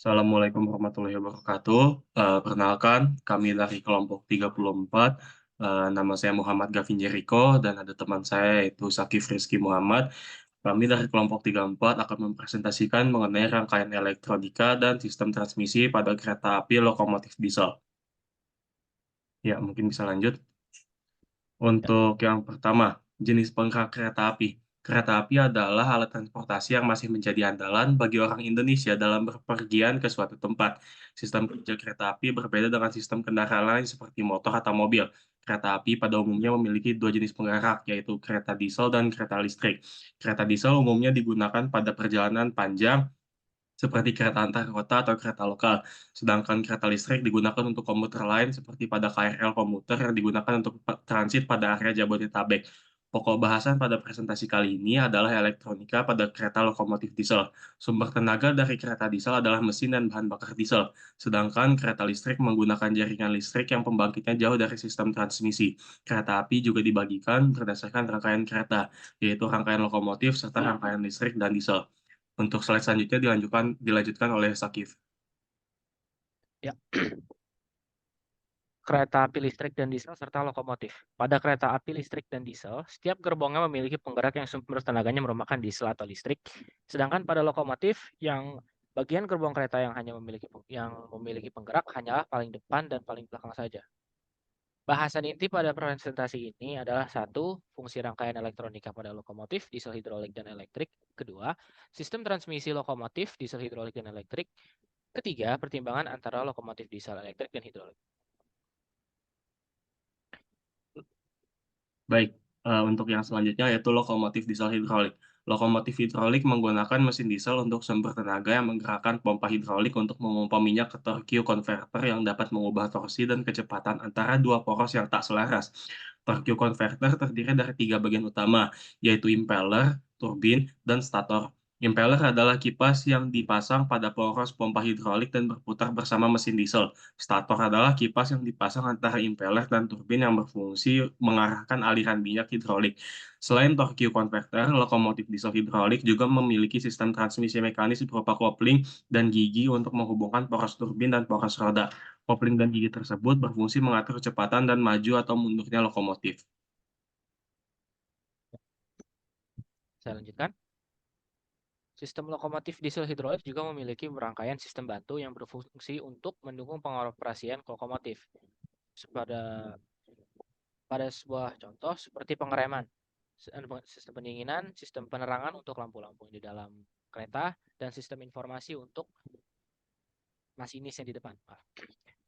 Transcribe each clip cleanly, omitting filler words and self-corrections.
Assalamualaikum warahmatullahi wabarakatuh. Perkenalkan, kami dari kelompok 34. Nama saya Muhammad Gavin Jericho dan ada teman saya yaitu Sakif Rizky Muhammad. Kami dari kelompok 34 akan mempresentasikan mengenai rangkaian elektronika dan sistem transmisi pada kereta api lokomotif diesel. Ya, mungkin bisa lanjut. Ya, Untuk yang pertama, jenis penggerak kereta api. Kereta api adalah alat transportasi yang masih menjadi andalan bagi orang Indonesia dalam berpergian ke suatu tempat. Sistem kerja kereta api berbeda dengan sistem kendaraan lain seperti motor atau mobil. Kereta api pada umumnya memiliki dua jenis penggerak, yaitu kereta diesel dan kereta listrik. Kereta diesel umumnya digunakan pada perjalanan panjang seperti kereta antar kota atau kereta lokal. Sedangkan kereta listrik digunakan untuk komuter lain seperti pada KRL komuter yang digunakan untuk transit pada area Jabodetabek. Pokok bahasan pada presentasi kali ini adalah elektronika pada kereta lokomotif diesel. Sumber tenaga dari kereta diesel adalah mesin dan bahan bakar diesel, sedangkan kereta listrik menggunakan jaringan listrik yang pembangkitnya jauh dari sistem transmisi. Kereta api juga dibagikan berdasarkan rangkaian kereta, yaitu rangkaian lokomotif serta rangkaian listrik dan diesel. Untuk slide selanjutnya dilanjutkan oleh Sakif. ya. Kereta api listrik dan diesel serta lokomotif. Pada kereta api listrik dan diesel, setiap gerbongnya memiliki penggerak yang sumber tenaganya merupakan diesel atau listrik. Sedangkan pada lokomotif, yang bagian gerbong kereta yang memiliki penggerak hanyalah paling depan dan paling belakang saja. Bahasan inti pada presentasi ini adalah satu, fungsi rangkaian elektronika pada lokomotif, diesel hidrolik dan elektrik. Kedua, sistem transmisi lokomotif, diesel hidrolik dan elektrik. Ketiga, pertimbangan antara lokomotif diesel elektrik dan hidrolik. Baik, untuk yang selanjutnya yaitu lokomotif diesel hidrolik. Lokomotif hidrolik menggunakan mesin diesel untuk sumber tenaga yang menggerakkan pompa hidrolik untuk memompa minyak ke torque converter yang dapat mengubah torsi dan kecepatan antara dua poros yang tak selaras. Torque converter terdiri dari tiga bagian utama, yaitu impeller, turbin, dan stator. Impeller adalah kipas yang dipasang pada poros pompa hidrolik dan berputar bersama mesin diesel. Stator adalah kipas yang dipasang antara impeller dan turbin yang berfungsi mengarahkan aliran minyak hidrolik. Selain torque converter, lokomotif diesel hidrolik juga memiliki sistem transmisi mekanis berupa kopling dan gigi untuk menghubungkan poros turbin dan poros roda. Kopling dan gigi tersebut berfungsi mengatur kecepatan dan maju atau mundurnya lokomotif. Saya lanjutkan. Sistem lokomotif diesel hidrolik juga memiliki rangkaian sistem bantu yang berfungsi untuk mendukung pengoperasian lokomotif. Pada pada sebuah contoh seperti pengereman, sistem pendinginan, sistem penerangan untuk lampu-lampu di dalam kereta, dan sistem informasi untuk masinis yang di depan.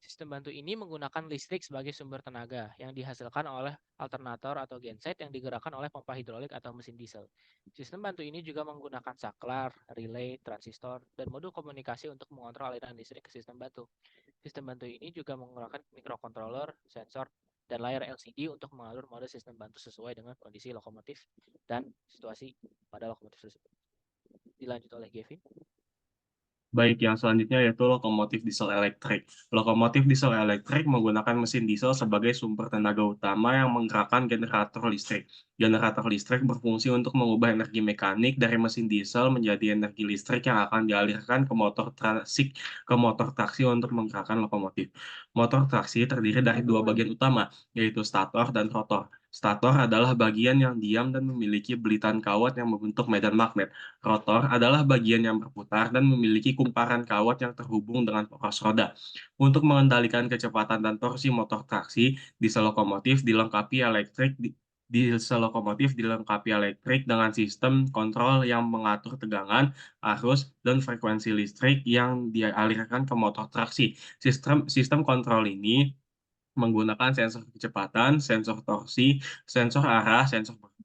Sistem bantu ini menggunakan listrik sebagai sumber tenaga yang dihasilkan oleh alternator atau genset yang digerakkan oleh pompa hidrolik atau mesin diesel. Sistem bantu ini juga menggunakan saklar, relay, transistor, dan modul komunikasi untuk mengontrol aliran listrik ke sistem bantu. Sistem bantu ini juga menggunakan microcontroller, sensor, dan layar LCD untuk mengatur mode sistem bantu sesuai dengan kondisi lokomotif dan situasi pada lokomotif tersebut. Dilanjut oleh Gavin. Baik, yang selanjutnya yaitu lokomotif diesel elektrik. Lokomotif diesel elektrik menggunakan mesin diesel sebagai sumber tenaga utama yang menggerakkan generator listrik. Generator listrik berfungsi untuk mengubah energi mekanik dari mesin diesel menjadi energi listrik yang akan dialirkan ke motor traksi untuk menggerakkan lokomotif. Motor traksi terdiri dari dua bagian utama, yaitu stator dan rotor. Stator adalah bagian yang diam dan memiliki belitan kawat yang membentuk medan magnet. Rotor adalah bagian yang berputar dan memiliki kumparan kawat yang terhubung dengan poros roda. Untuk mengendalikan kecepatan dan torsi motor traksi, diesel lokomotif dilengkapi elektrik dengan sistem kontrol yang mengatur tegangan, arus, dan frekuensi listrik yang dialirkan ke motor traksi. Sistem sistem kontrol ini menggunakan sensor kecepatan, sensor torsi, sensor arah,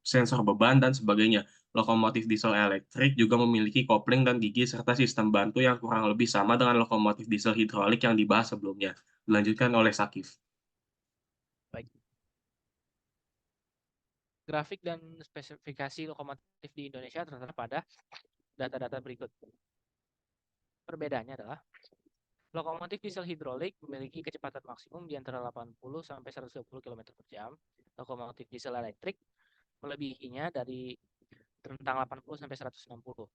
sensor beban, dan sebagainya. Lokomotif diesel elektrik juga memiliki kopling dan gigi serta sistem bantu yang kurang lebih sama dengan lokomotif diesel hidrolik yang dibahas sebelumnya. Dilanjutkan oleh Sakif. Baik. Grafik dan spesifikasi lokomotif di Indonesia tertera pada data-data berikut. Perbedaannya adalah lokomotif diesel hidrolik memiliki kecepatan maksimum di antara 80 sampai 120 km per jam. Lokomotif diesel elektrik melebihinya dari rentang 80 sampai 160.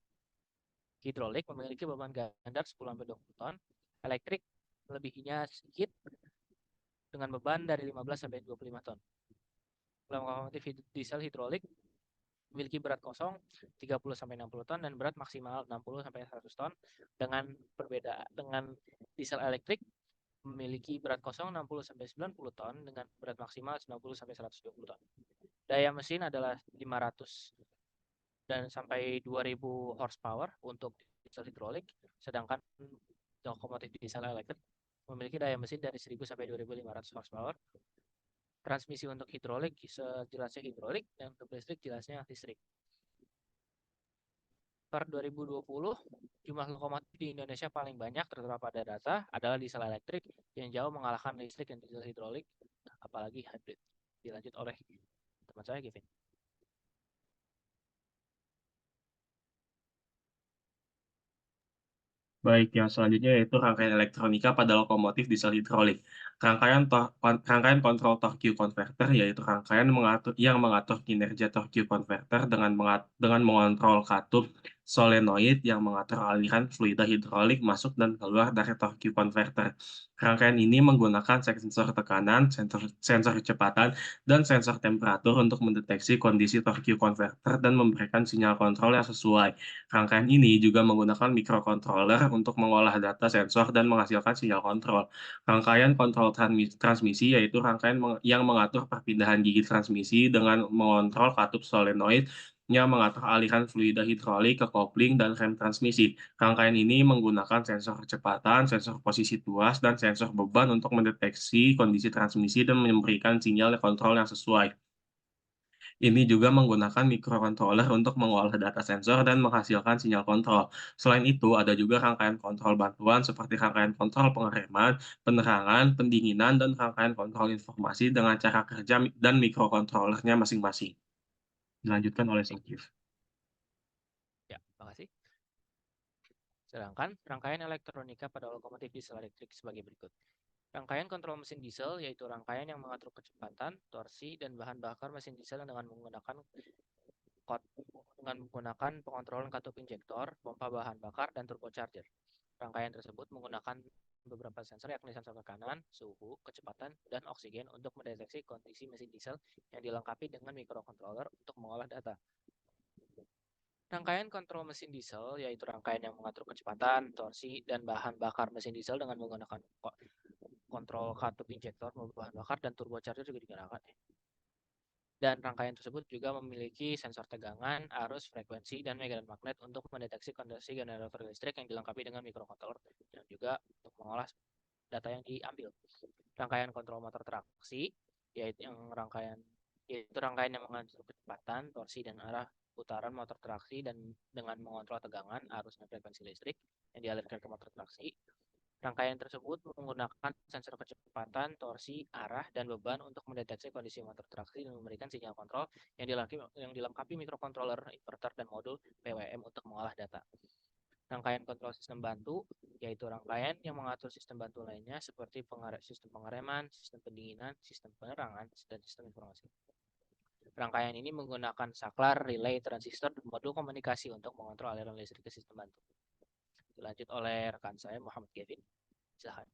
Hidrolik memiliki beban gandar 10-20 ton, elektrik lebihnya sedikit dengan beban dari 15-25 ton. Lokomotif diesel hidrolik memiliki berat kosong 30-60 ton dan berat maksimal 60-100 ton. Dengan diesel elektrik memiliki berat kosong 60-90 ton dengan berat maksimal 90-120 ton. Daya mesin adalah 500 dan sampai 2000 horsepower untuk diesel hidrolik, sedangkan lokomotif diesel elektrik memiliki daya mesin dari 1000 sampai 2500 horsepower. Transmisi untuk hidrolik jelasnya hidrolik dan untuk listrik jelasnya listrik. Per 2020, jumlah lokomotif di Indonesia paling banyak tertera pada data adalah diesel elektrik yang jauh mengalahkan listrik dan diesel hidrolik, apalagi hybrid. Dilanjut oleh teman saya, Kevin. Baik, yang selanjutnya yaitu rangkaian elektronika pada lokomotif diesel hidrolik. Rangkaian kontrol torque converter yaitu rangkaian yang mengatur kinerja torque converter dengan mengontrol katup solenoid yang mengatur aliran fluida hidrolik masuk dan keluar dari torque converter. Rangkaian ini menggunakan sensor tekanan, sensor kecepatan, dan sensor temperatur untuk mendeteksi kondisi torque converter dan memberikan sinyal kontrol yang sesuai. Rangkaian ini juga menggunakan microcontroller untuk mengolah data sensor dan menghasilkan sinyal kontrol. Rangkaian kontrol transmisi yaitu rangkaian yang mengatur perpindahan gigi transmisi dengan mengontrol katup solenoid yang mengatur aliran fluida hidrolik ke kopling dan rem transmisi. Rangkaian ini menggunakan sensor kecepatan, sensor posisi tuas, dan sensor beban untuk mendeteksi kondisi transmisi dan memberikan sinyal kontrol yang sesuai. Ini juga menggunakan microcontroller untuk mengolah data sensor dan menghasilkan sinyal kontrol. Selain itu, ada juga rangkaian kontrol bantuan seperti rangkaian kontrol pengereman, penerangan, pendinginan, dan rangkaian kontrol informasi dengan cara kerja dan microcontrollernya masing-masing. Dilanjutkan oleh Sokif. Ya, makasih. Sedangkan rangkaian elektronika pada lokomotif diesel elektrik sebagai berikut. Rangkaian kontrol mesin diesel yaitu rangkaian yang mengatur kecepatan, torsi, dan bahan bakar mesin diesel dengan menggunakan pengontrolan katup injektor, pompa bahan bakar, dan turbocharger. Rangkaian tersebut menggunakan beberapa sensor yakni sensor tekanan, suhu, kecepatan, dan oksigen untuk mendeteksi kondisi mesin diesel yang dilengkapi dengan microcontroller untuk mengolah data. Rangkaian kontrol mesin diesel yaitu rangkaian yang mengatur kecepatan, torsi, dan bahan bakar mesin diesel dengan menggunakan kontrol katup injektor, bahan bakar, dan turbocharger juga digunakan. Dan rangkaian tersebut juga memiliki sensor tegangan, arus, frekuensi, dan megadan magnet untuk mendeteksi kondisi generator listrik yang dilengkapi dengan microcontroller dan juga untuk mengolah data yang diambil. Rangkaian kontrol motor traksi yaitu rangkaian yang mengatur kecepatan, torsi, dan arah putaran motor traksi dan dengan mengontrol tegangan, arus, dan frekuensi listrik yang dialirkan ke motor traksi. Rangkaian tersebut menggunakan sensor kecepatan, torsi, arah, dan beban untuk mendeteksi kondisi motor traksi dan memberikan sinyal kontrol yang dilengkapi microcontroller, inverter, dan modul PWM untuk mengolah data. Rangkaian kontrol sistem bantu, yaitu rangkaian yang mengatur sistem bantu lainnya seperti sistem pengereman, sistem pendinginan, sistem penerangan, dan sistem informasi. Rangkaian ini menggunakan saklar, relay, transistor, dan modul komunikasi untuk mengontrol aliran listrik ke sistem bantu. Dilanjut oleh rekan saya, Muhammad Kevin. Silahkan.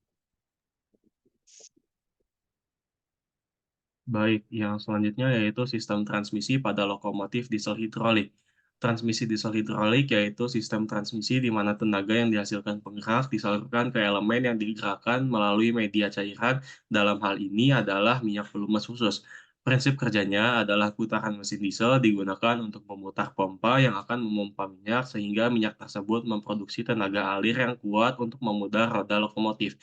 Baik, yang selanjutnya yaitu sistem transmisi pada lokomotif diesel hidrolik. Transmisi diesel hidrolik yaitu sistem transmisi di mana tenaga yang dihasilkan penggerak disalurkan ke elemen yang digerakkan melalui media cairan. Dalam hal ini adalah minyak pelumas khusus. Prinsip kerjanya adalah putaran mesin diesel digunakan untuk memutar pompa yang akan memompa minyak sehingga minyak tersebut memproduksi tenaga alir yang kuat untuk memutar roda lokomotif.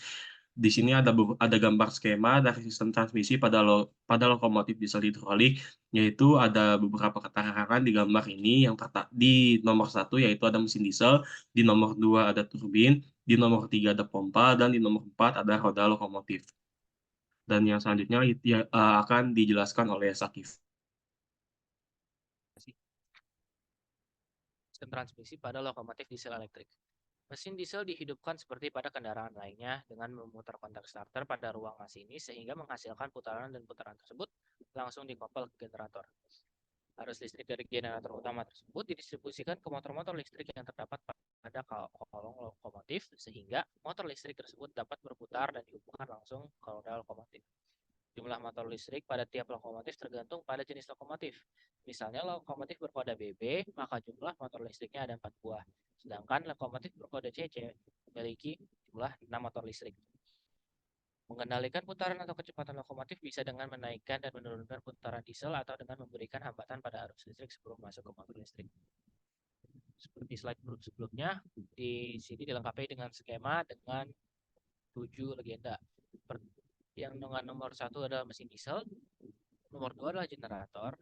Di sini ada gambar skema dari sistem transmisi pada lokomotif diesel hidrolik, yaitu ada beberapa keterangan di gambar ini. Di nomor satu yaitu ada mesin diesel, di nomor 2 ada turbin, di nomor 3 ada pompa, dan di nomor 4 ada roda lokomotif. Dan yang selanjutnya akan dijelaskan oleh Sakif. Sistem transmisi pada lokomotif diesel elektrik. Mesin diesel dihidupkan seperti pada kendaraan lainnya dengan memutar kontak starter pada ruang masinis sehingga menghasilkan putaran dan putaran tersebut langsung dikoppel ke generator. Arus listrik dari generator utama tersebut didistribusikan ke motor-motor listrik yang terdapat pada pada kolong lokomotif sehingga motor listrik tersebut dapat berputar dan dihubungkan langsung ke roda lokomotif. Jumlah motor listrik pada tiap lokomotif tergantung pada jenis lokomotif. Misalnya lokomotif berkode BB, maka jumlah motor listriknya ada 4 buah. Sedangkan lokomotif berkode CC memiliki jumlah 6 motor listrik. Mengendalikan putaran atau kecepatan lokomotif bisa dengan menaikkan dan menurunkan putaran diesel atau dengan memberikan hambatan pada arus listrik sebelum masuk ke motor listrik. Seperti slide sebelumnya, di sini dilengkapi dengan skema dengan 7 legenda. Yang dengan nomor 1 adalah mesin diesel, nomor 2 adalah generator,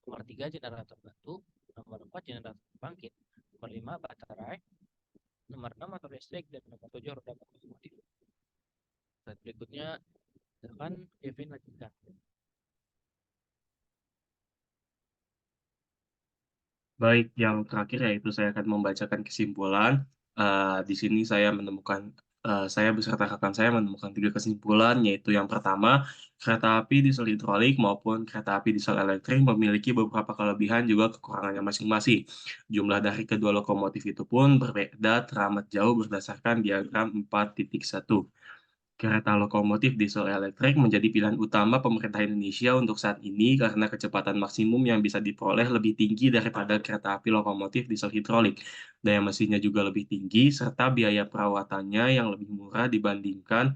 nomor 3 generator batu, nomor 4 generator pembangkit, nomor 5 baterai, nomor 6 motor listrik, dan nomor 7 roda lokomotif. Dan berikutnya akan Kevin lanjutkan. Baik, yang terakhir yaitu saya akan membacakan kesimpulan. Di sini saya beserta rekan saya menemukan 3 kesimpulan, yaitu yang pertama, kereta api diesel hidrolik maupun kereta api diesel elektrik memiliki beberapa kelebihan juga kekurangannya masing-masing. Jumlah dari kedua lokomotif itu pun berbeda teramat jauh berdasarkan diagram 4.1. Kereta lokomotif diesel elektrik menjadi pilihan utama pemerintah Indonesia untuk saat ini karena kecepatan maksimum yang bisa diperoleh lebih tinggi daripada kereta api lokomotif diesel hidrolik. Daya mesinnya juga lebih tinggi, serta biaya perawatannya yang lebih murah dibandingkan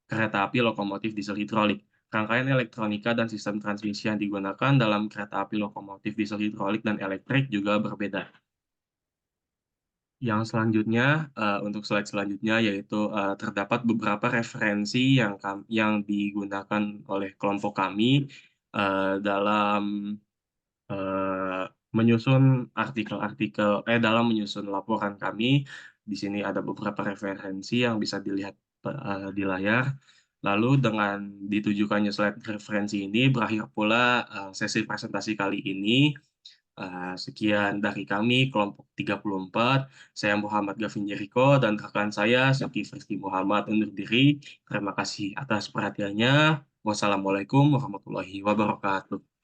kereta api lokomotif diesel hidrolik. Rangkaian elektronika dan sistem transmisi yang digunakan dalam kereta api lokomotif diesel hidrolik dan elektrik juga berbeda. Yang selanjutnya, untuk slide selanjutnya yaitu, terdapat beberapa referensi yang digunakan oleh kelompok kami, dalam, eee, dalam menyusun laporan kami. Di sini ada beberapa referensi yang bisa dilihat, di layar. Lalu dengan ditujukannya slide referensi ini berakhir pula, sesi presentasi kali ini. Sekian dari kami, kelompok 34. Saya Muhammad Gavin Jericho dan rekan saya Syakif Rizky Muhammad undur diri. Terima kasih atas perhatiannya. Wassalamualaikum warahmatullahi wabarakatuh.